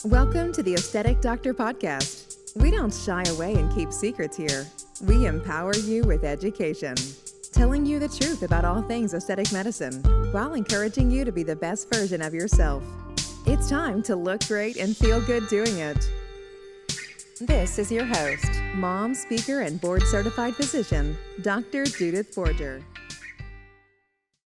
Welcome to the Aesthetic Doctor Podcast. We don't shy away and keep secrets here. We empower you with education, telling you the truth about all things aesthetic medicine while encouraging you to be the best version of yourself. It's time to look great and feel good doing it. This is your host, mom, speaker, and board-certified physician, Dr. Judith Forger.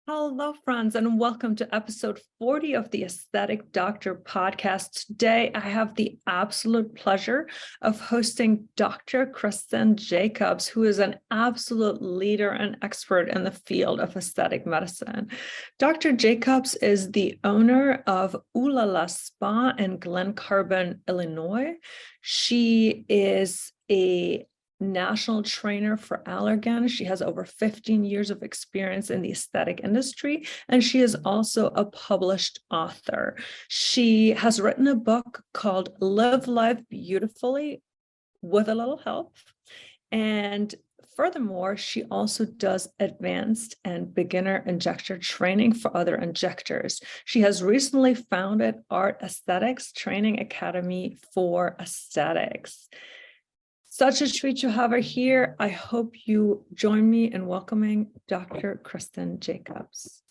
Hello, friends, and welcome to episode 40 of the Aesthetic Doctor Podcast. Today, I have the absolute pleasure of hosting Dr. Kristen Jacobs, who is an absolute leader and expert in the field of aesthetic medicine. Dr. Jacobs is the owner of Ooh La La Spa in Glen Carbon, Illinois. She is a national trainer for Allergan. She has over 15 years of experience in the aesthetic industry, and she is also a published author. She has written a book called Live Life Beautifully with a Little Help. And furthermore, she also does advanced and beginner injector training for other injectors. She has recently founded Art Aesthetics Training Academy for Aesthetics. Such a treat to have her here. I hope you join me in welcoming Dr. Kristen Jacobs.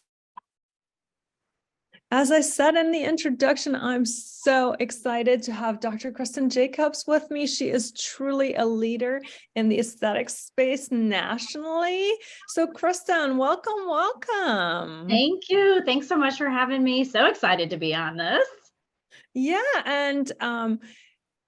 As I said in the introduction, I'm so excited to have Dr. Kristen Jacobs with me. She is truly a leader in the aesthetic space nationally. So Kristen, welcome. Thank you. Thanks so much for having me. So excited to be on this. Yeah, and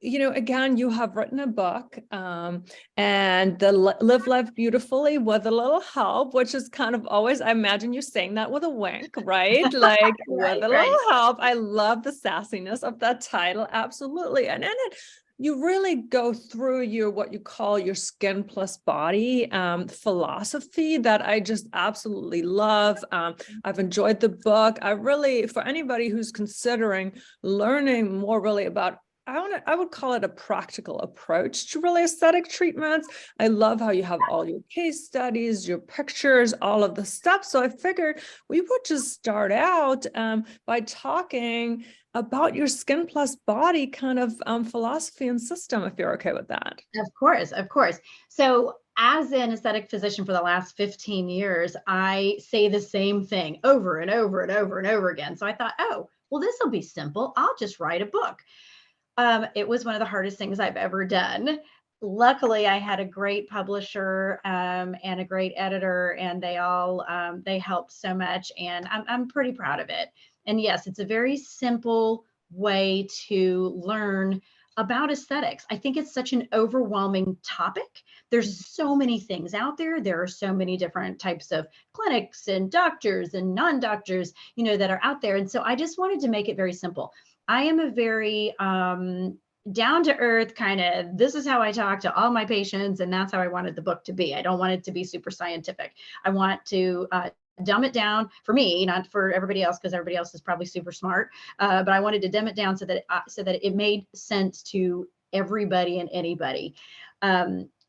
again, you have written a book and the Live Life Beautifully with a Little Help, which is kind of always, I imagine you saying that with a wink, right? Like with a little help. I love the sassiness of that title. Absolutely. And then you really go through what you call your skin plus body philosophy that I just absolutely love. I've enjoyed the book. For anybody who's considering learning more really about I would call it a practical approach to really aesthetic treatments. I love how you have all your case studies, your pictures, all of the stuff. So I figured we would just start out by talking about your skin plus body kind of philosophy and system, if you're okay with that. Of course. So as an aesthetic physician for the last 15 years, I say the same thing over and over and over and over again. So I thought, oh, well, this will be simple. I'll just write a book. It was one of the hardest things I've ever done. Luckily, I had a great publisher and a great editor, and they helped so much, and I'm pretty proud of it. And yes, it's a very simple way to learn about aesthetics. I think it's such an overwhelming topic. There's so many things out there. There are so many different types of clinics and doctors and non-doctors, that are out there. And so I just wanted to make it very simple. I am a very down to earth kind of, this is how I talk to all my patients, and that's how I wanted the book to be. I don't want it to be super scientific. I want to dumb it down for me, not for everybody else, because everybody else is probably super smart. But I wanted to dumb it down so that it made sense to everybody and anybody.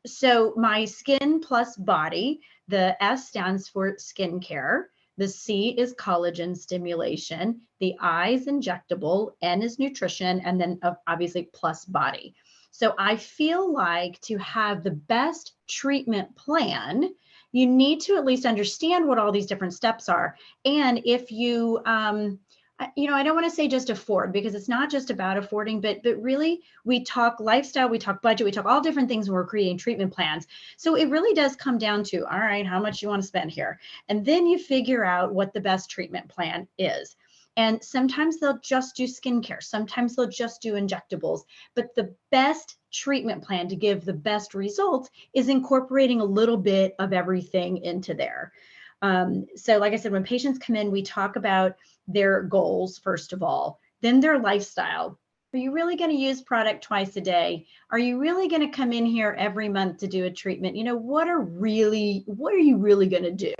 So my skin plus body, the S stands for skincare. The C is collagen stimulation, the I is injectable, N is nutrition, and then obviously plus body. So I feel like to have the best treatment plan, you need to at least understand what all these different steps are. And if you, I don't want to say just afford, because it's not just about affording, but really we talk lifestyle, we talk budget, we talk all different things when we're creating treatment plans. So it really does come down to, all right, how much you want to spend here. And then you figure out what the best treatment plan is. And sometimes they'll just do skincare. Sometimes they'll just do injectables. But the best treatment plan to give the best results is incorporating a little bit of everything into there. So like I said, when patients come in, we talk about their goals, first of all, then their lifestyle. Are you really going to use product twice a day? Are you really going to come in here every month to do a treatment? What are you really going to do?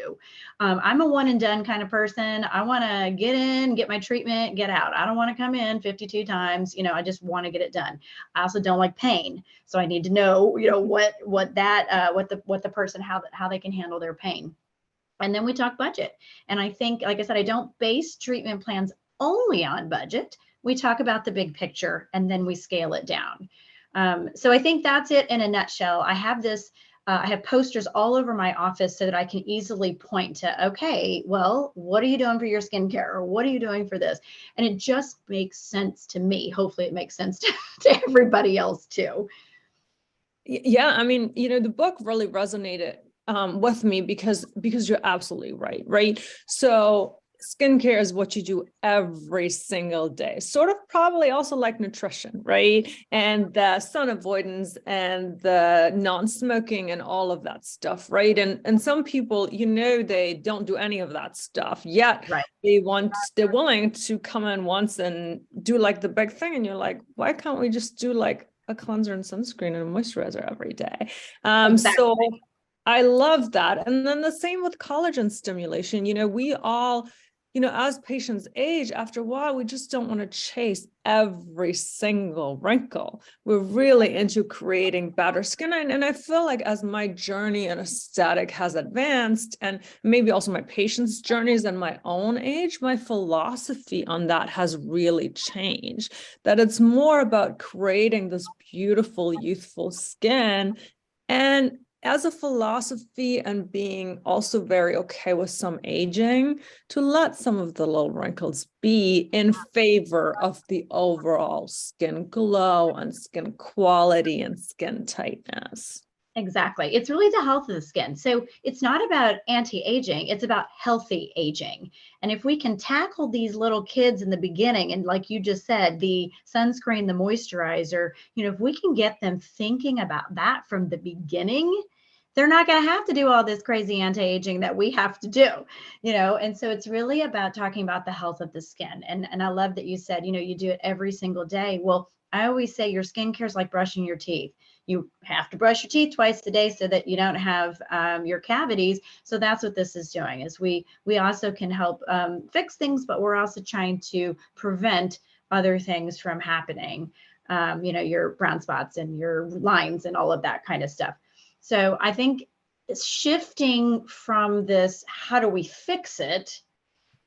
I'm a one and done kind of person. I want to get in, get my treatment, get out. I don't want to come in 52 times. I just want to get it done. I also don't like pain. So I need to know, what the person, how they can handle their pain. And then we talk budget. And I think, like I said, I don't base treatment plans only on budget, we talk about the big picture, and then we scale it down. So I think that's it in a nutshell. I have posters all over my office so that I can easily point to, okay, well, what are you doing for your skincare? Or what are you doing for this? And it just makes sense to me. Hopefully it makes sense to everybody else too. Yeah, I mean, the book really resonated with me because you're absolutely right? So skincare is what you do every single day, sort of probably also like nutrition, right? And the sun avoidance and the non-smoking and all of that stuff, right? And some people, they don't do any of that stuff yet. Right. They're willing to come in once and do like the big thing. And you're like, why can't we just do like a cleanser and sunscreen and a moisturizer every day? Exactly. So I love that. And then the same with collagen stimulation. We all, as patients age, after a while, we just don't want to chase every single wrinkle. We're really into creating better skin. And I feel like as my journey in aesthetic has advanced, and maybe also my patients' journeys and my own age, my philosophy on that has really changed. That it's more about creating this beautiful, youthful skin. And as a philosophy, and being also very okay with some aging, to let some of the little wrinkles be in favor of the overall skin glow and skin quality and skin tightness. Exactly. It's really the health of the skin. So it's not about anti-aging, it's about healthy aging. And if we can tackle these little kids in the beginning, and like you just said, the sunscreen, the moisturizer, if we can get them thinking about that from the beginning, they're not going to have to do all this crazy anti-aging that we have to do, and so it's really about talking about the health of the skin. And I love that you said, you do it every single day. Well, I always say your skincare is like brushing your teeth. You have to brush your teeth twice a day so that you don't have your cavities. So that's what this is doing, is we also can help fix things, but we're also trying to prevent other things from happening, your brown spots and your lines and all of that kind of stuff. So I think shifting from this, how do we fix it,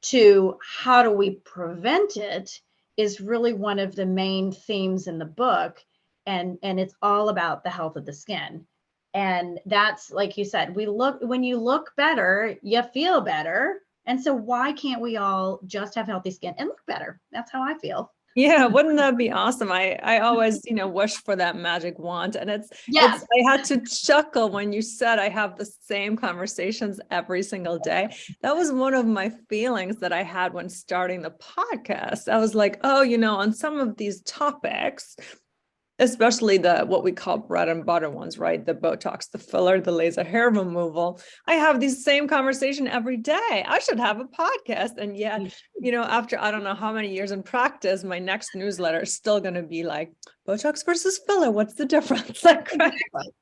to how do we prevent it, is really one of the main themes in the book. And it's all about the health of the skin. And that's, like you said, when you look better, you feel better. And so why can't we all just have healthy skin and look better? That's how I feel. Yeah, wouldn't that be awesome? I always, wish for that magic wand. And Yes. I had to chuckle when you said I have the same conversations every single day. That was one of my feelings that I had when starting the podcast. I was like, oh, on some of these topics, especially what we call bread and butter ones, right? The Botox, the filler, the laser hair removal. I have these same conversation every day. I should have a podcast. And yet, after I don't know how many years in practice, my next newsletter is still going to be like, Botox versus filler, what's the difference?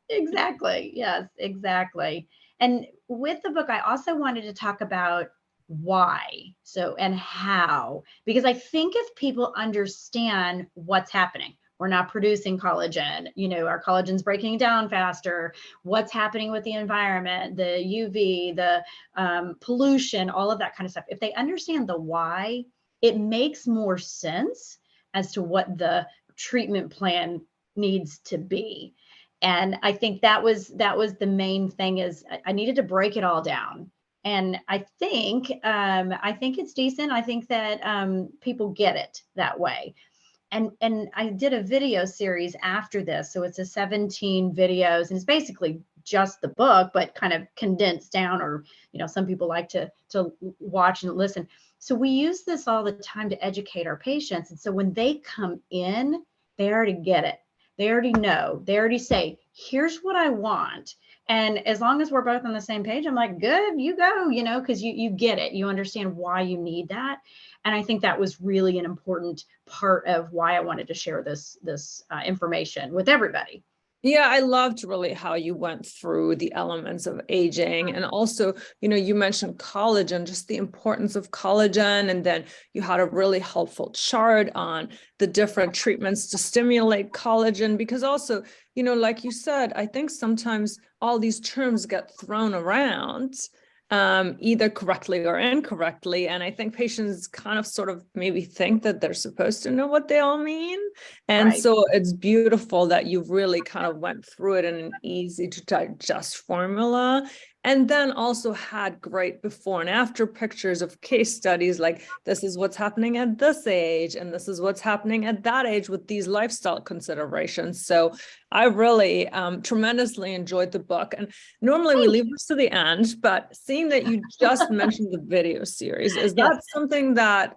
Exactly. Yes, exactly. And with the book, I also wanted to talk about why, and how, because I think if people understand what's happening, we're not producing collagen, our collagen's breaking down faster, what's happening with the environment, the UV, the pollution, all of that kind of stuff. If they understand the why, it makes more sense as to what the treatment plan needs to be. And I think that was the main thing, is I needed to break it all down. And I think it's decent. I think that people get it that way. And I did a video series after this. So it's a 17 videos, and it's basically just the book, but kind of condensed down, or, some people like to watch and listen. So we use this all the time to educate our patients. And so when they come in, they already get it. They already know, they already say, here's what I want. And as long as we're both on the same page, I'm like, good, you go, because you get it. You understand why you need that. And I think that was really an important part of why I wanted to share this information with everybody. Yeah, I loved really how you went through the elements of aging. And also, you mentioned collagen, just the importance of collagen. And then you had a really helpful chart on the different treatments to stimulate collagen, because also, like you said, I think sometimes all these terms get thrown around either correctly or incorrectly. And I think patients kind of sort of maybe think that they're supposed to know what they all mean. And Right. so it's beautiful that you really kind of went through it in an easy to digest formula. And then also had great before and after pictures of case studies, like this is what's happening at this age, and this is what's happening at that age with these lifestyle considerations. So I really tremendously enjoyed the book. And normally we leave this to the end, but seeing that you just mentioned the video series, is that something that,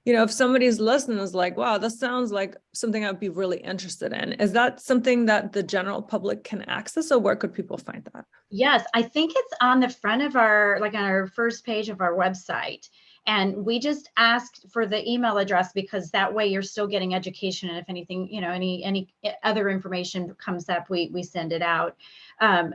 if somebody's listening is like, wow, this sounds like something I'd be really interested in. Is that something that the general public can access, or where could people find that? Yes, I think it's on the front of on our first page of our website. And we just asked for the email address because that way you're still getting education. And if anything, any other information comes up, we send it out.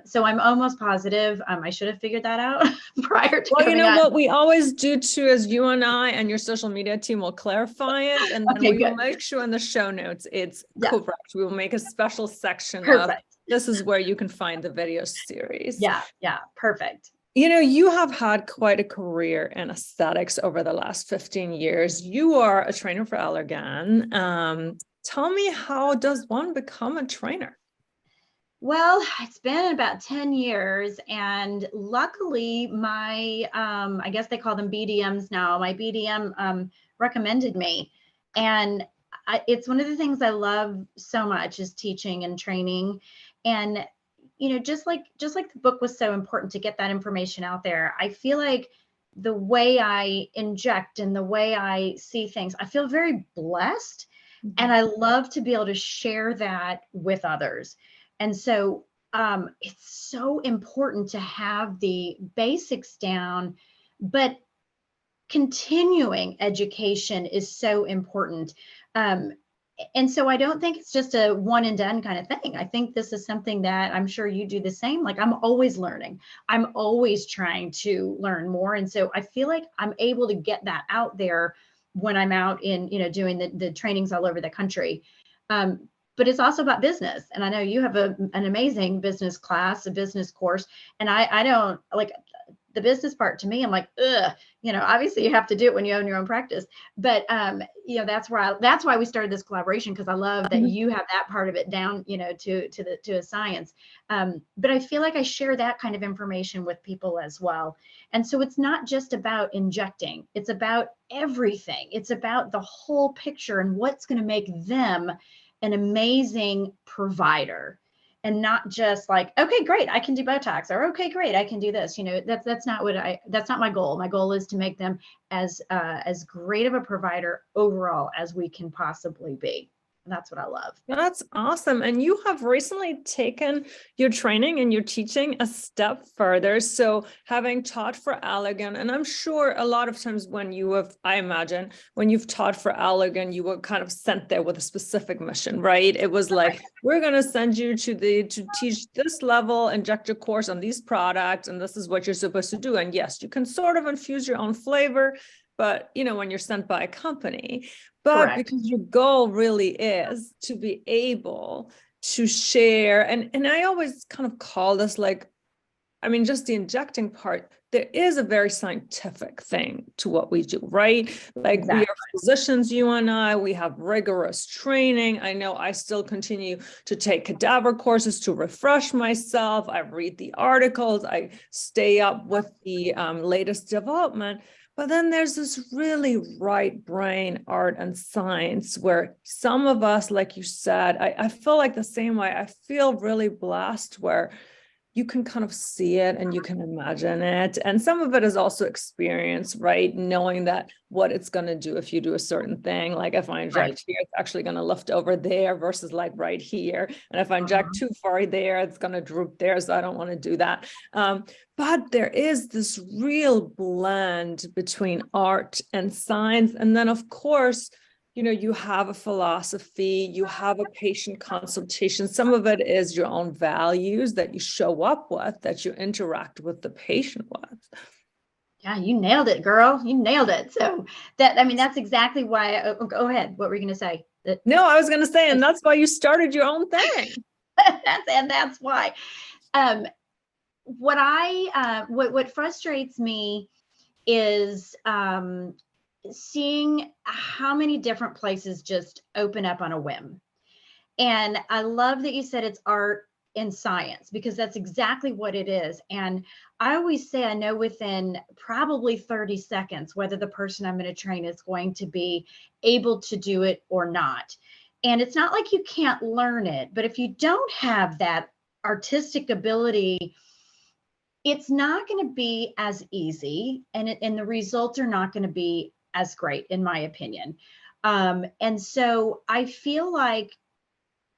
So I'm almost positive. I should have figured that out prior to. Well, what we always do too is you and I and your social media team will clarify it, and then we will make sure in the show notes it's correct. We will make a special section of this is where you can find the video series. Yeah, perfect. You have had quite a career in aesthetics over the last 15 years. You are a trainer for Allergan. Tell me, how does one become a trainer? Well, it's been about 10 years, and luckily my, I guess they call them BDMs now, my BDM recommended me. And it's one of the things I love so much is teaching and training. And just like the book was so important to get that information out there, I feel like the way I inject and the way I see things, I feel very blessed. Mm-hmm. And I love to be able to share that with others. And so it's so important to have the basics down, but continuing education is so important. And so I don't think it's just a one and done kind of thing. I think this is something that I'm sure you do the same. Like, I'm always learning. I'm always trying to learn more. And so I feel like I'm able to get that out there when I'm out in, doing the trainings all over the country. But it's also about business. And I know you have an amazing business class, a business course. And I don't like the business part. To me, I'm like, obviously you have to do it when you own your own practice. But, that's why we started this collaboration, because I love that you have that part of it down, to a science. But I feel like I share that kind of information with people as well. And so it's not just about injecting. It's about everything. It's about the whole picture and what's going to make them an amazing provider, and not just like, okay, great, I can do Botox, or okay, great, I can do this. That's not my goal. My goal is to make them as great of a provider overall as we can possibly be. And that's what I love. That's awesome. And you have recently taken your training and your teaching a step further. So having taught for Allergan, and I'm sure a lot of times when I imagine when you've taught for Allergan, you were kind of sent there with a specific mission, right? It was like, we're going to send you to teach this level injector course on these products, and this is what you're supposed to do. And yes, you can sort of infuse your own flavor, but when you're sent by a company. But because your goal really is to be able to share, and I always kind of call this just the injecting part, there is a very scientific thing to what we do, right? Like, we are physicians, you and I, we have rigorous training. I know I still continue to take cadaver courses to refresh myself. I read the articles, I stay up with the latest development. But then there's this really right brain art and science where some of us, like you said, I feel like the same way. I feel really blessed where you can kind of see it and you can imagine it. And some of it is also experience, right? Knowing that what it's going to do if you do a certain thing. Like, if I inject here, it's actually going to lift over there versus like right here. And if I inject too far there, it's going to droop there. So I don't want to do that. But there is this real blend between art and science. And then, of course, you have a philosophy, you have a patient consultation. Some of it is your own values that you show up with, that you interact with the patient with. Yeah, you nailed it, girl. You nailed it. So that's exactly why. Go ahead. What were you going to say? No, I was going to say, and that's why you started your own thing. That's why. what frustrates me is seeing how many different places just open up on a whim. And I love that you said it's art and science, because that's exactly what it is. And I always say I know within probably 30 seconds whether the person I'm going to train is going to be able to do it or not. And it's not like you can't learn it, but if you don't have that artistic ability, it's not going to be as easy, and the results are not going to be as great, in my opinion. And so I feel like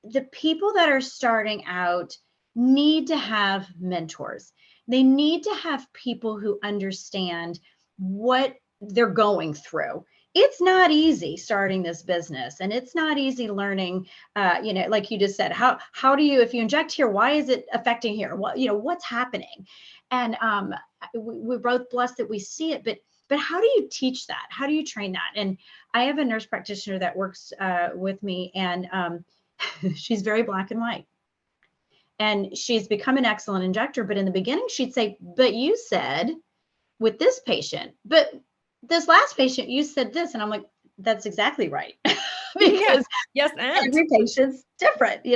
the people that are starting out need to have mentors. They need to have people who understand what they're going through. It's not easy starting this business, and it's not easy learning, like you just said, how do you, if you inject here, why is it affecting here? What's happening? And we're both blessed that we see it, but how do you teach that? How do you train that? And I have a nurse practitioner that works with me, and she's very black and white. And she's become an excellent injector. But in the beginning, she'd say, but you said with this patient, but this last patient, you said this. And I'm like, that's exactly right. Because yes, and every patient's different,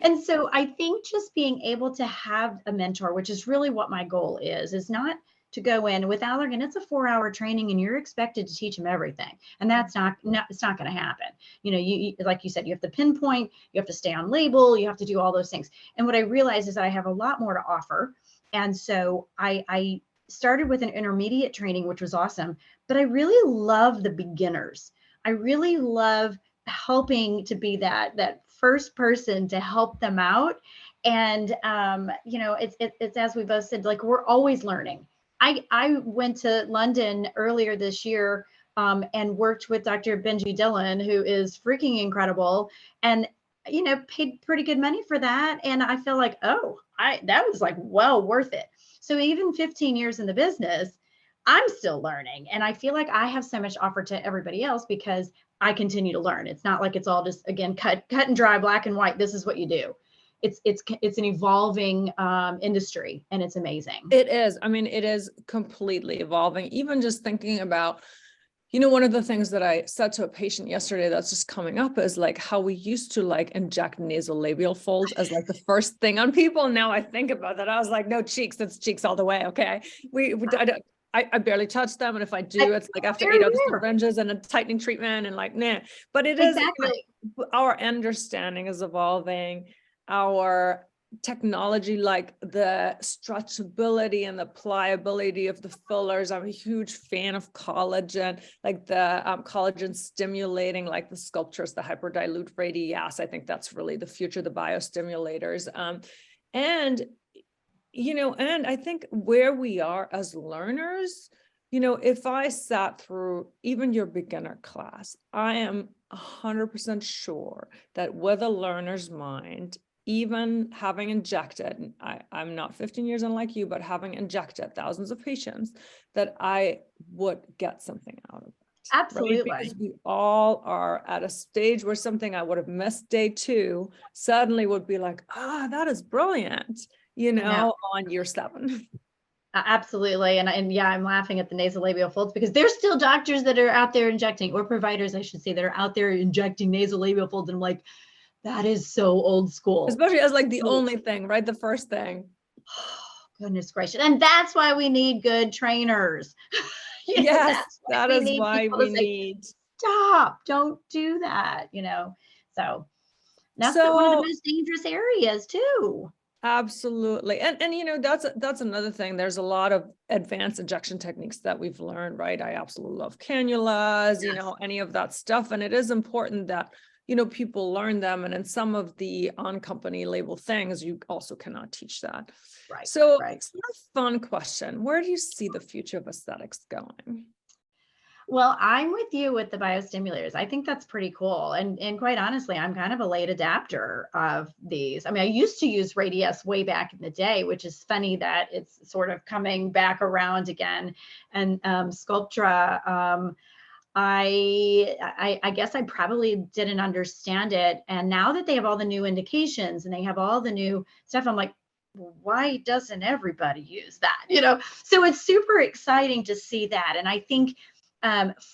And so I think just being able to have a mentor, which is really what my goal is not to go in with Allergan. It's a 4-hour training and you're expected to teach them everything. And that's it's not going to happen. You like you said, you have to pinpoint, you have to stay on label, you have to do all those things. And what I realized is that I have a lot more to offer. And so I started with an intermediate training, which was awesome, but I really love the beginners. I really love helping to be that first person to help them out. And, it's as we both said, like, we're always learning. I went to London earlier this year and worked with Dr. Benji Dillon, who is freaking incredible, and paid pretty good money for that. And I feel like, that was like well worth it. So even 15 years in the business, I'm still learning, and I feel like I have so much offer to everybody else because I continue to learn. It's not like it's all just, again, cut and dry, black and white. This is what you do. It's an evolving industry, and it's amazing. It is. I mean, it is completely evolving. Even just thinking about, one of the things that I said to a patient yesterday that's just coming up is like how we used to like inject nasolabial folds as like the first thing on people. Now I think about that, I was like, no, cheeks, that's cheeks all the way. Okay. I barely touch them. And if I do, it's like after 8 other syringes and a tightening treatment and like, nah, but it is, exactly. Our understanding is evolving. Our technology, like the stretchability and the pliability of the fillers. I'm a huge fan of collagen, like the collagen stimulating, like the sculptures, the hyperdilute radius. I think that's really the future, the biostimulators. And I think where we are as learners, if I sat through even your beginner class, I am 100% sure that with a learner's mind, even having injected, I'm not 15 years in like you, but having injected thousands of patients, that I would get something out of it. Absolutely. Right? Because we all are at a stage where something I would have missed day 2 suddenly would be like, that is brilliant, on year 7. Absolutely. And yeah, I'm laughing at the nasolabial folds because there's still doctors that are out there injecting, or providers, I should say, that are out there injecting nasolabial folds. And I'm like, that is so old school. Especially as like the only thing, right? The first thing. Goodness gracious. And that's why we need good trainers. Yes, that is why we need. Stop, don't do that, So that's one of the most dangerous areas too. Absolutely. And that's another thing. There's a lot of advanced injection techniques that we've learned, right? I absolutely love cannulas, yes. Any of that stuff. And it is important that, people learn them. And in some of the on-company label things, you also cannot teach that. Right. So right. It's a fun question. Where do you see the future of aesthetics going? Well, I'm with you with the biostimulators. I think that's pretty cool. And quite honestly, I'm kind of a late adapter of these. I mean, I used to use Radius way back in the day, which is funny that it's sort of coming back around again. And Sculptra, I guess I probably didn't understand it. And now that they have all the new indications and they have all the new stuff, I'm like, why doesn't everybody use that? So it's super exciting to see that. And I think,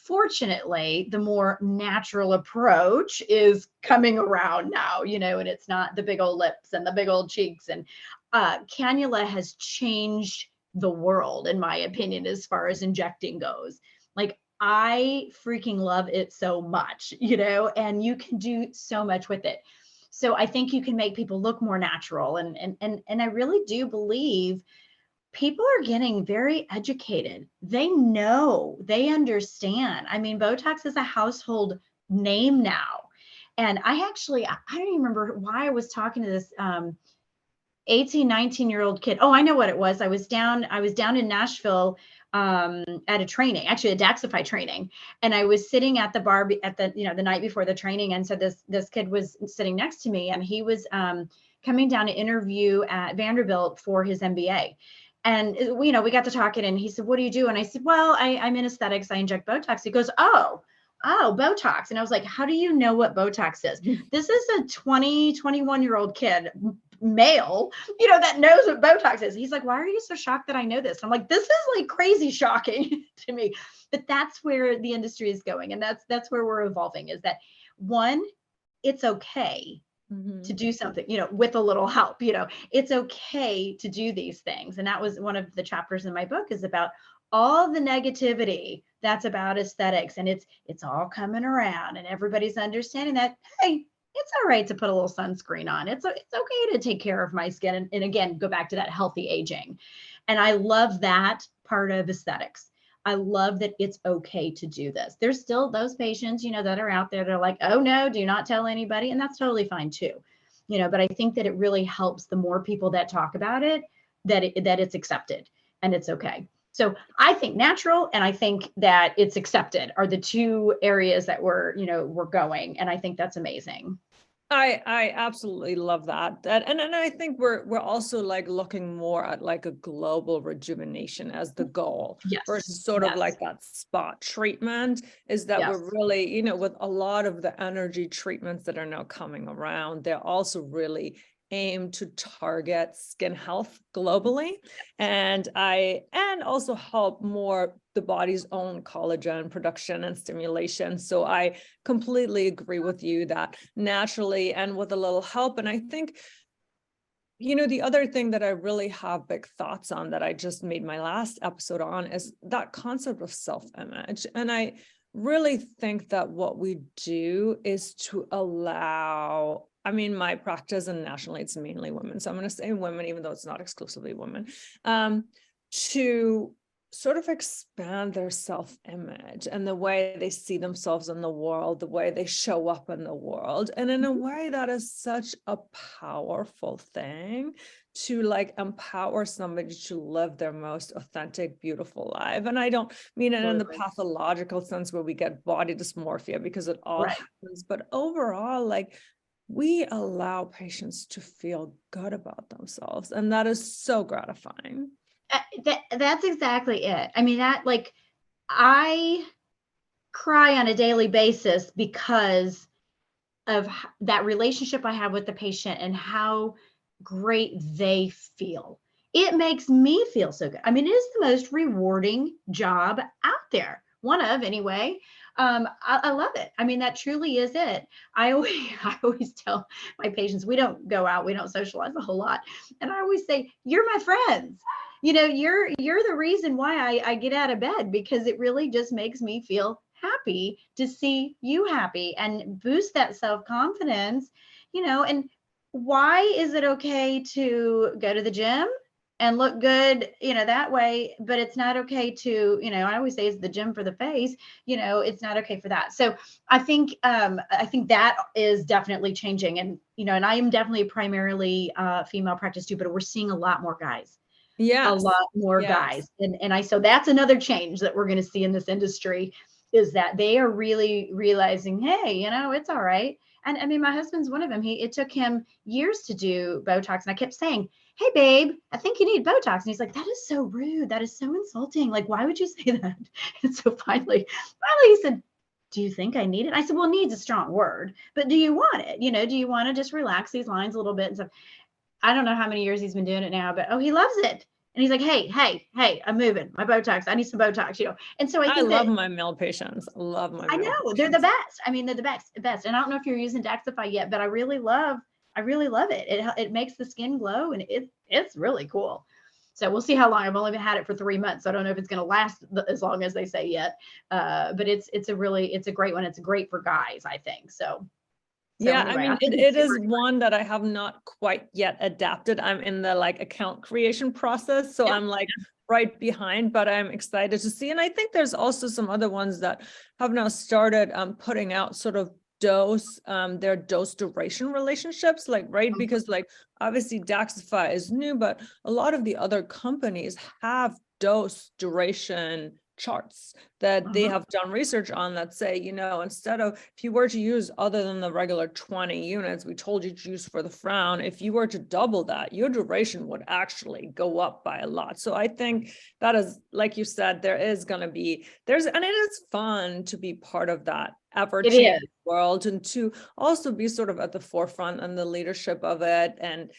fortunately, the more natural approach is coming around now, and it's not the big old lips and the big old cheeks. And cannula has changed the world, in my opinion, as far as injecting goes. Like, I freaking love it so much, and you can do so much with it. So I think you can make people look more natural. And I really do believe people are getting very educated. They know, they understand. I mean, Botox is a household name now. And I don't even remember why I was talking to this 18, 19-year-old kid. Oh, I know what it was. I was down in Nashville at a training, actually a Daxify training. And I was sitting at the bar at the night before the training. And so this kid was sitting next to me, and he was coming down to interview at Vanderbilt for his MBA. And, we got to talking, and he said, "What do you do?" And I said, "Well, I'm in aesthetics. I inject Botox." He goes, Oh, Botox. And I was like, "How do you know what Botox is?" This is a 21-year-old kid, male, that knows what Botox is. He's like, "Why are you so shocked that I know this?" I'm like, this is like crazy shocking to me. But that's where the industry is going. And that's where we're evolving, is that, one, it's okay to do something, with a little help. It's okay to do these things. And that was one of the chapters in my book, is about all the negativity that's about aesthetics. And it's all coming around, and everybody's understanding that, hey, it's all right to put a little sunscreen on. It's okay to take care of my skin. And again, go back to that healthy aging. And I love that part of aesthetics. I love that it's okay to do this. There's still those patients, that are out there that are like, "Oh no, do not tell anybody." And that's totally fine too. But I think that it really helps, the more people that talk about it, that it's accepted and it's okay. So I think natural, and I think that it's accepted, are the two areas that we're going. And I think that's amazing. I absolutely love that. And I think we're also like looking more at like a global rejuvenation as the goal, Yes. versus sort of like that spot treatment. Is that we're really, with a lot of the energy treatments that are now coming around, they're also really aim to target skin health globally, and also help more the body's own collagen production and stimulation. So I completely agree with you that naturally and with a little help. And I think, the other thing that I really have big thoughts on, that I just made my last episode on, is that concept of self-image. And I really think that what we do is to allow, my practice, and nationally it's mainly women, so I'm going to say women, even though it's not exclusively women, to sort of expand their self-image and the way they see themselves in the world, the way they show up in the world. And in a way that is such a powerful thing, to like empower somebody to live their most authentic, beautiful life. And I don't mean it in the pathological sense where we get body dysmorphia, because it all happens, but overall, like, we allow patients to feel good about themselves. And that is so gratifying. That's exactly it. I cry on a daily basis because of that relationship I have with the patient and how great they feel. It makes me feel so good. It is the most rewarding job out there. One of, anyway. I love it. That truly is it. I always tell my patients, we don't go out, we don't socialize a whole lot. And I always say, you're my friends. You're the reason why I get out of bed, because it really just makes me feel happy to see you happy and boost that self-confidence, and why is it okay to go to the gym and look good, that way, but it's not okay to, I always say it's the gym for the face, it's not okay for that. So I think that is definitely changing. And, and I am definitely primarily female practice too, but we're seeing a lot more guys. A lot more guys. And so that's another change that we're going to see in this industry, is that they are really realizing, hey, it's all right. And my husband's one of them. It took him years to do Botox. And I kept saying, hey, babe, I think you need Botox. And he's like, that is so rude. That is so insulting. Like, why would you say that? And so finally he said, do you think I need it? I said, well, needs a strong word, but do you want it? Do you want to just relax these lines a little bit and stuff? I don't know how many years he's been doing it now, but he loves it. And he's like, hey, I'm moving my Botox. I need some Botox, And so I I think love that my male patients. I love my I male know they're the patients. best. I mean, they're the best. And I don't know if you're using Daxify yet, but I really love it. It makes the skin glow, and it's really cool. So we'll see how long. I've only had it for 3 months, so I don't know if it's going to last as long as they say yet. But it's a great one. It's great for guys, I think. So Yeah, I anyway, mean, I'm getting it super is one that I have not quite yet adapted. I'm in the like account creation process, so excited. I'm like right behind, but I'm excited to see. And I think there's also some other ones that have now started putting out sort of their dose duration relationships, like, right? Because like obviously Daxify is new, but a lot of the other companies have dose duration charts that they have done research on that say, instead of, if you were to use other than the regular 20 units we told you to use for the frown, if you were to double that, your duration would actually go up by a lot. So I think that is, like you said, and it is fun to be part of that ever-changing world and to also be sort of at the forefront and the leadership of it. And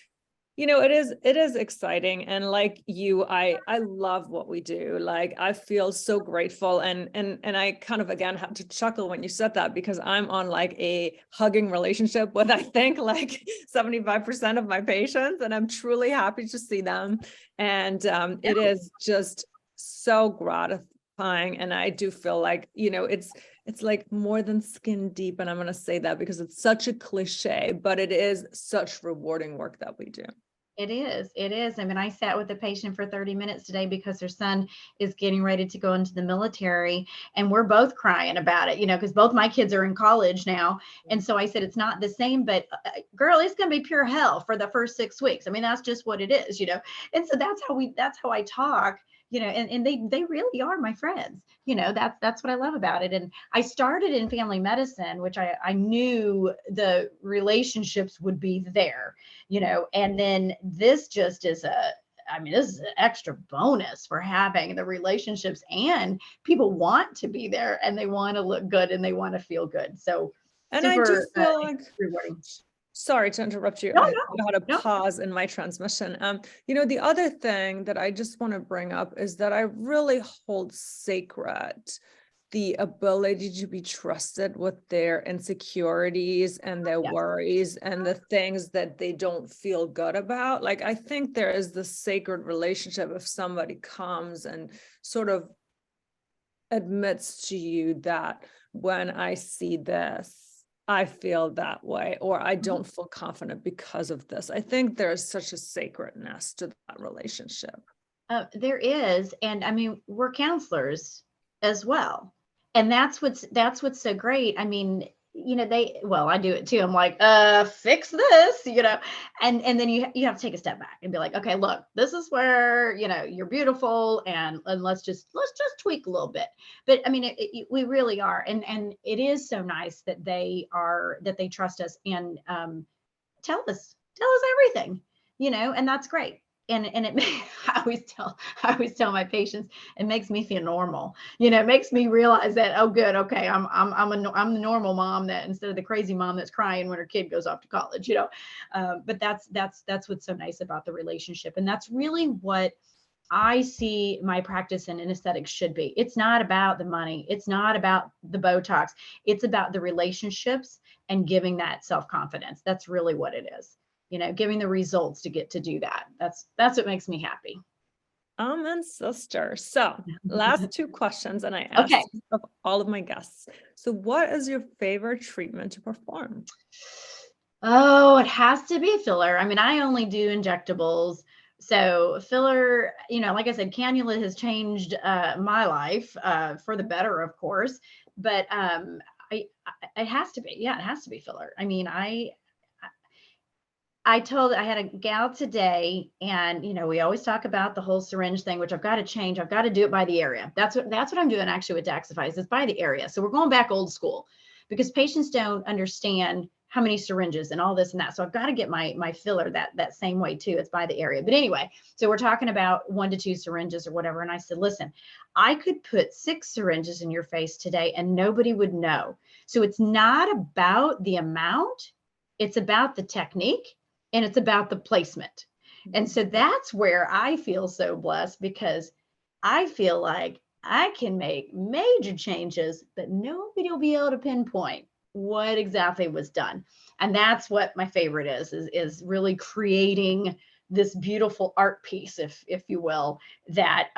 it is exciting. And like you, I love what we do. Like, I feel so grateful. And I kind of, again, had to chuckle when you said that, because I'm on like a hugging relationship with, I think, like 75% of my patients, and I'm truly happy to see them. And it is just so gratifying. And I do feel like, it's like more than skin deep. And I'm going to say that because it's such a cliche, but it is such rewarding work that we do. It is. It is. I mean, I sat with a patient for 30 minutes today because her son is getting ready to go into the military, and we're both crying about it, because both my kids are in college now. And so I said, it's not the same, but girl, it's going to be pure hell for the first 6 weeks. I mean, that's just what it is, And so that's how I talk, and they really are my friends. That's what I love about it. And I started in family medicine, which I knew the relationships would be there, and then this just is this is an extra bonus for having the relationships, and people want to be there, and they want to look good, and they want to feel good. So and super, I do feel like rewarding. Sorry to interrupt you. No, I had a pause in my transmission. The other thing that I just want to bring up is that I really hold sacred the ability to be trusted with their insecurities and their worries and the things that they don't feel good about. Like, I think there is this sacred relationship if somebody comes and sort of admits to you that when I see this, I feel that way, or I don't feel confident because of this. I think there's such a sacredness to that relationship. There is. And I mean, we're counselors as well. And that's what's so great. I mean, I do it too. I'm like, fix this, and then you have to take a step back and be like, okay, look, this is where, you're beautiful, and let's just tweak a little bit. But I mean, we really are. And it is so nice that they trust us and tell us everything, and that's great. And I always tell my patients, it makes me feel normal. It makes me realize that, oh, good, okay, I'm the normal mom, that instead of the crazy mom that's crying when her kid goes off to college. But that's what's so nice about the relationship, and that's really what I see my practice in aesthetics should be. It's not about the money. It's not about the Botox. It's about the relationships and giving that self-confidence. That's really what it is. Giving the results to get to do that. That's what makes me happy. And sister. So last 2 questions, and I asked of all of my guests. So what is your favorite treatment to perform? Oh, it has to be filler. I mean, I only do injectables. So filler, like I said, cannula has changed my life for the better, of course. But it has to be. Yeah, it has to be filler. I mean, I had a gal today, and we always talk about the whole syringe thing, which I've got to change. I've got to do it by the area. That's what I'm doing actually with Daxify, is by the area. So we're going back old school, because patients don't understand how many syringes and all this and that. So I've got to get my filler that same way too. It's by the area. But anyway, so we're talking about 1 to 2 syringes or whatever. And I said, listen, I could put 6 syringes in your face today and nobody would know. So it's not about the amount. It's about the technique. and it's about the placement. And so that's where I feel so blessed, because I feel like I can make major changes, but nobody will be able to pinpoint what exactly was done. And that's what my favorite is really creating this beautiful art piece, if you will, that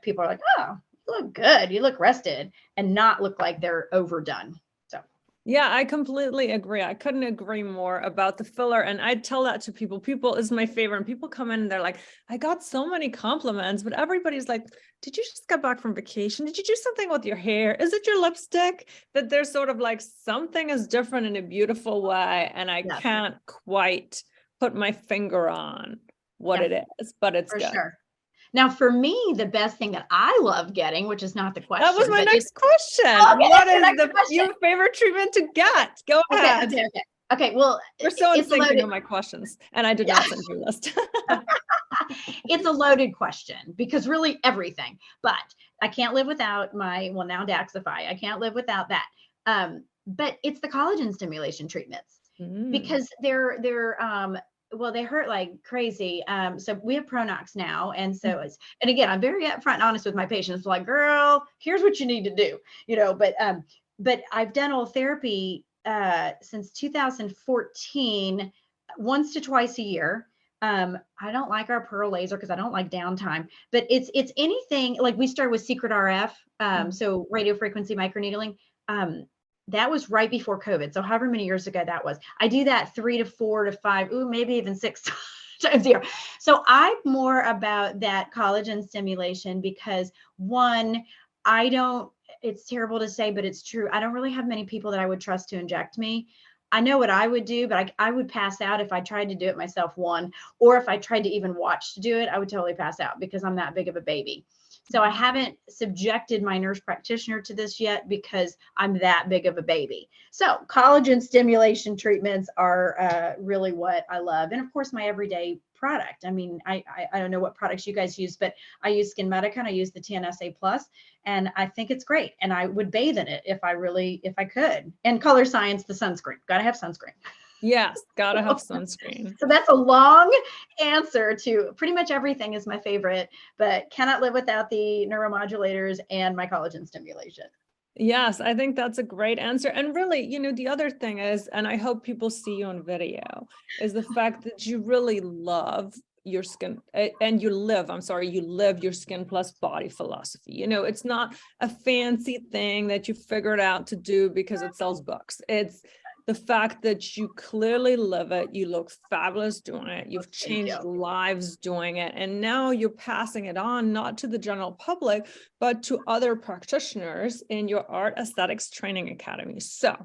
people are like, oh, you look good, you look rested, and not look like they're overdone. So yeah, I completely agree. I couldn't agree more about the filler. And I tell that to people. People is my favorite. And people come in and they're like, I got so many compliments, but everybody's like, did you just get back from vacation? Did you do something with your hair? Is it your lipstick? That there's sort of like something is different in a beautiful way. And I can't quite put my finger on what it is, but it's for good. sure. Now, for me, the best thing that I love getting, which is not the question. That was my next question. Okay, what is your favorite treatment to get? Go ahead. Okay. Well, we're so in sync on my questions, and I did not send you a list. It's a loaded question, because really everything, but I can't live without now Daxify. I can't live without that. But it's the collagen stimulation treatments, because they're they hurt like crazy. So we have Pronox now. And so and again, I'm very upfront and honest with my patients, like, girl, here's what you need to do, but I've done oral therapy since 2014, once to twice a year. I don't like our pearl laser because I don't like downtime, but it's anything. Like, we started with Secret RF, so radio frequency microneedling. That was right before COVID. So however many years ago that was. I do that 3 to 4 to 5, maybe even 6 times a year. So I'm more about that collagen stimulation because, one, it's terrible to say, but it's true. I don't really have many people that I would trust to inject me. I know what I would do, but I would pass out if I tried to do it myself, one, or if I tried to even watch to do it, I would totally pass out because I'm that big of a baby. So I haven't subjected my nurse practitioner to this yet because I'm that big of a baby. So collagen stimulation treatments are really what I love. And of course, my everyday product. I mean, I don't know what products you guys use, but I use Skin Medica and I use the TNSA Plus, and I think it's great. And I would bathe in it if I could. And Color Science, the sunscreen. Got to have sunscreen. Yes, gotta have sunscreen. So that's a long answer to pretty much everything is my favorite, but cannot live without the neuromodulators and my collagen stimulation. Yes, I think that's a great answer. And really, the other thing is, and I hope people see you on video, is the fact that you really love your skin and you live your skin plus body philosophy. It's not a fancy thing that you figured out to do because it sells books. It's the fact that you clearly live it, you look fabulous doing it, you've changed lives doing it, and now you're passing it on, not to the general public, but to other practitioners in your art aesthetics training academy. So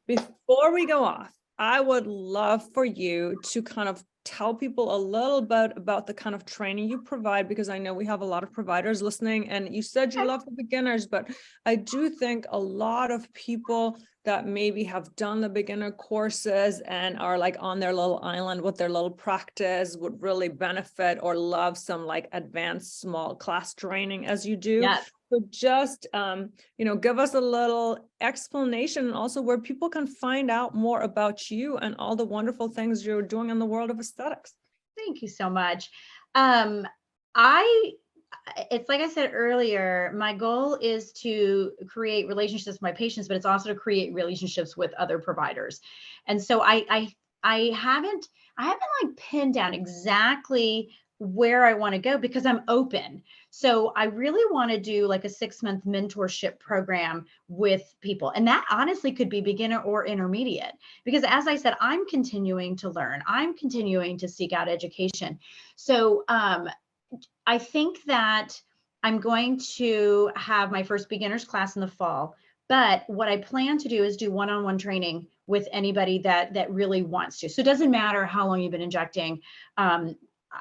before we go off, I would love for you to kind of tell people a little bit about the kind of training you provide, because I know we have a lot of providers listening, and you said you love the beginners, but I do think a lot of people that maybe have done the beginner courses and are like on their little island with their little practice would really benefit or love some like advanced small class training as you do. Yes. So just, give us a little explanation, and also where people can find out more about you and all the wonderful things you're doing in the world of aesthetics. Thank you so much. It's like I said earlier, my goal is to create relationships with my patients, but it's also to create relationships with other providers. And so I haven't like pinned down exactly where I want to go because I'm open. So I really want to do like a 6-month mentorship program with people. And that honestly could be beginner or intermediate, because as I said, I'm continuing to learn. I'm continuing to seek out education. So I think that I'm going to have my first beginner's class in the fall. But what I plan to do is do one-on-one training with anybody that really wants to. So it doesn't matter how long you've been injecting.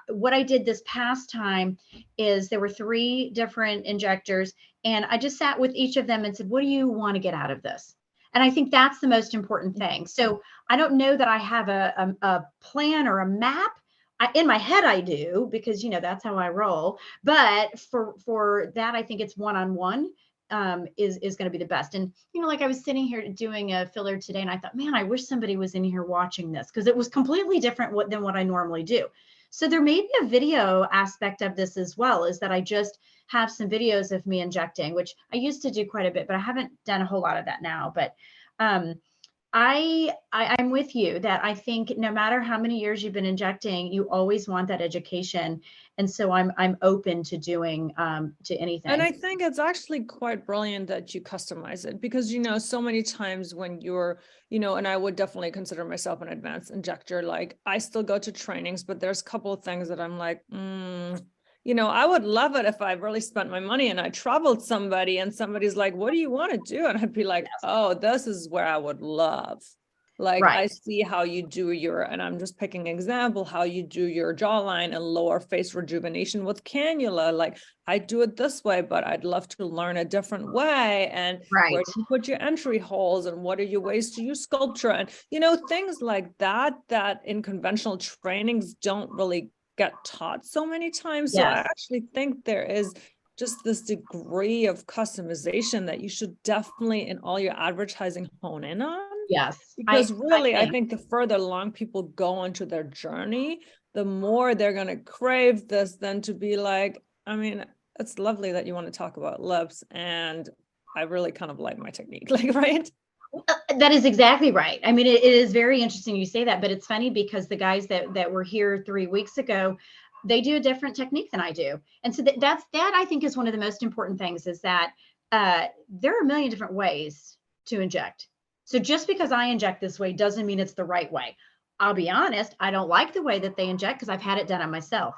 What I did this past time is there were 3 different injectors, and I just sat with each of them and said, what do you want to get out of this? And I think that's the most important thing. So I don't know that I have a plan or a map. In my head, I do, because, that's how I roll. But for that, I think it's one-on-one. is going to be the best. And, like I was sitting here doing a filler today and I thought, man, I wish somebody was in here watching this because it was completely different than what I normally do. So there may be a video aspect of this as well, is that I just have some videos of me injecting, which I used to do quite a bit, but I haven't done a whole lot of that now. But I'm with you that I think no matter how many years you've been injecting, you always want that education. And so I'm open to doing to anything. And I think it's actually quite brilliant that you customize it because, so many times when you're, and I would definitely consider myself an advanced injector, like I still go to trainings, but there's a couple of things that I'm like, I would love it if I really spent my money and I traveled somebody and somebody's like, what do you want to do? And I'd be like, oh, this is where I would love. Like, I see how you do and I'm just picking an example, how you do your jawline and lower face rejuvenation with cannula. Like I do it this way, but I'd love to learn a different way. And where do you put your entry holes and what are your ways to use Sculptra? And, things like that in conventional trainings don't really get taught so many times. So I actually think there is just this degree of customization that you should definitely in all your advertising hone in on. Yes. Because I think the further along people go into their journey, the more they're going to crave this than to be like, I mean, it's lovely that you want to talk about lips and I really kind of like my technique, like, right? That is exactly right. I mean, it is very interesting you say that, but it's funny because the guys that were here 3 weeks ago, they do a different technique than I do. And so that I think is one of the most important things is that there are a million different ways to inject. So just because I inject this way doesn't mean it's the right way. I'll be honest, I don't like the way that they inject because I've had it done on myself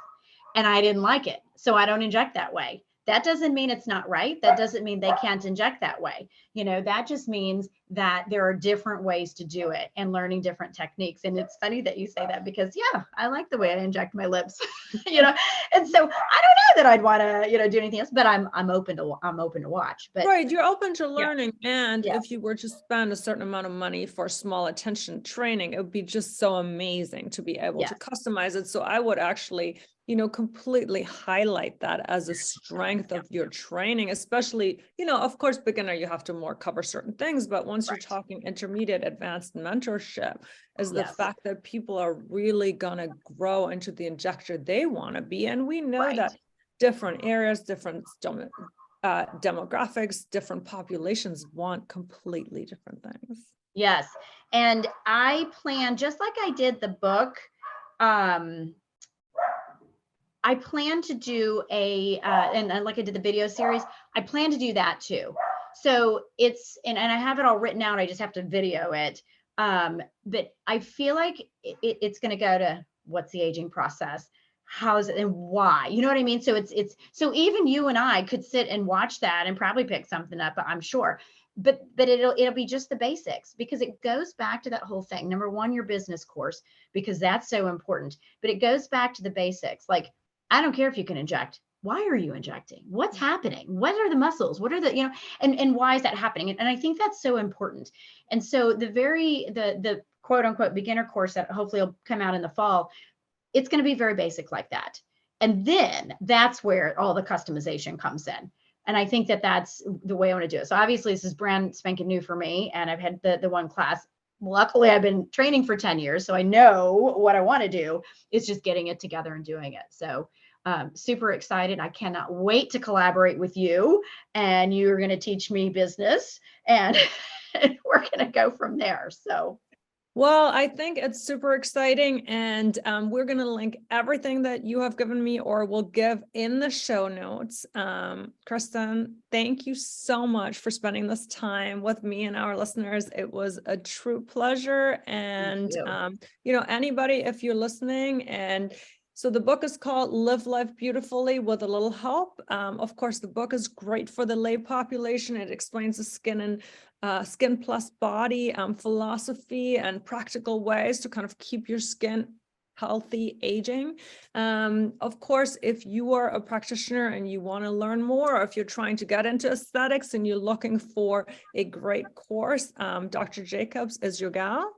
and I didn't like it. So I don't inject that way. That doesn't mean it's not right. That doesn't mean they can't inject that way. That just means that there are different ways to do it and learning different techniques. And it's funny that you say that because I like the way I inject my lips, and so I don't know that I'd want to, do anything else, but I'm open to watch. But right. You're open to learning. And if you were to spend a certain amount of money for small attention training, it would be just so amazing to be able to customize it. So I would actually, completely highlight that as a strength of your training, especially, of course, beginner, you have to more cover certain things, but once you're talking intermediate, advanced mentorship, is the fact that people are really going to grow into the injector they want to be. And we know that different areas, different demographics, different populations want completely different things. Yes. And I plan, just like I did the book, I plan to do and like I did the video series, I plan to do that too. So and I have it all written out. I just have to video it. But I feel like it's going to go to what's the aging process? How is it and why? You know what I mean? So so even you and I could sit and watch that and probably pick something up, I'm sure. But it'll be just the basics because it goes back to that whole thing. Number one, your business course, because that's so important. But it goes back to the basics. Like, I don't care if you can inject. Why are you injecting? What's happening? What are the muscles? What are the, and why is that happening? And I think that's so important. And so the quote unquote beginner course that hopefully will come out in the fall, it's going to be very basic like that. And then that's where all the customization comes in. And I think that's the way I want to do it. So obviously this is brand spanking new for me. And I've had the one class. Luckily, I've been training for 10 years, so I know what I want to do. It's just getting it together and doing it. So super excited. I cannot wait to collaborate with you. And you're going to teach me business and we're going to go from there. So. Well, I think it's super exciting. And we're going to link everything that you have given me or will give in the show notes. Kristen, thank you so much for spending this time with me and our listeners. It was a true pleasure. And, anybody, if you're listening so the book is called Live Life Beautifully with a Little Help. Of course, the book is great for the lay population. It explains the skin and skin plus body philosophy and practical ways to kind of keep your skin healthy aging. Of course, if you are a practitioner and you want to learn more, or if you're trying to get into aesthetics and you're looking for a great course, Dr. Jacobs is your gal.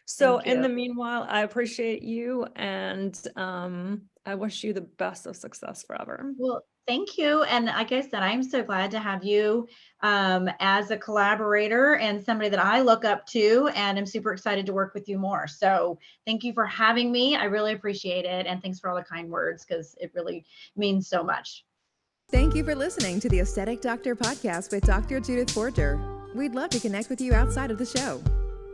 So in the meanwhile, I appreciate you and I wish you the best of success forever. Well, Thank you. And like I said, I'm so glad to have you as a collaborator and somebody that I look up to, and I'm super excited to work with you more. So thank you for having me. I really appreciate it. And thanks for all the kind words, because it really means so much. Thank you for listening to the Aesthetic Doctor podcast with Dr. Judith Borger. We'd love to connect with you outside of the show.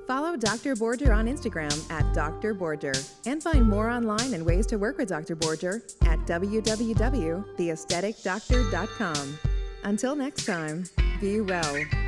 Follow Dr. Borger on Instagram at Dr. Borger and find more online and ways to work with Dr. Borger at www.theaestheticdoctor.com. Until next time, be well.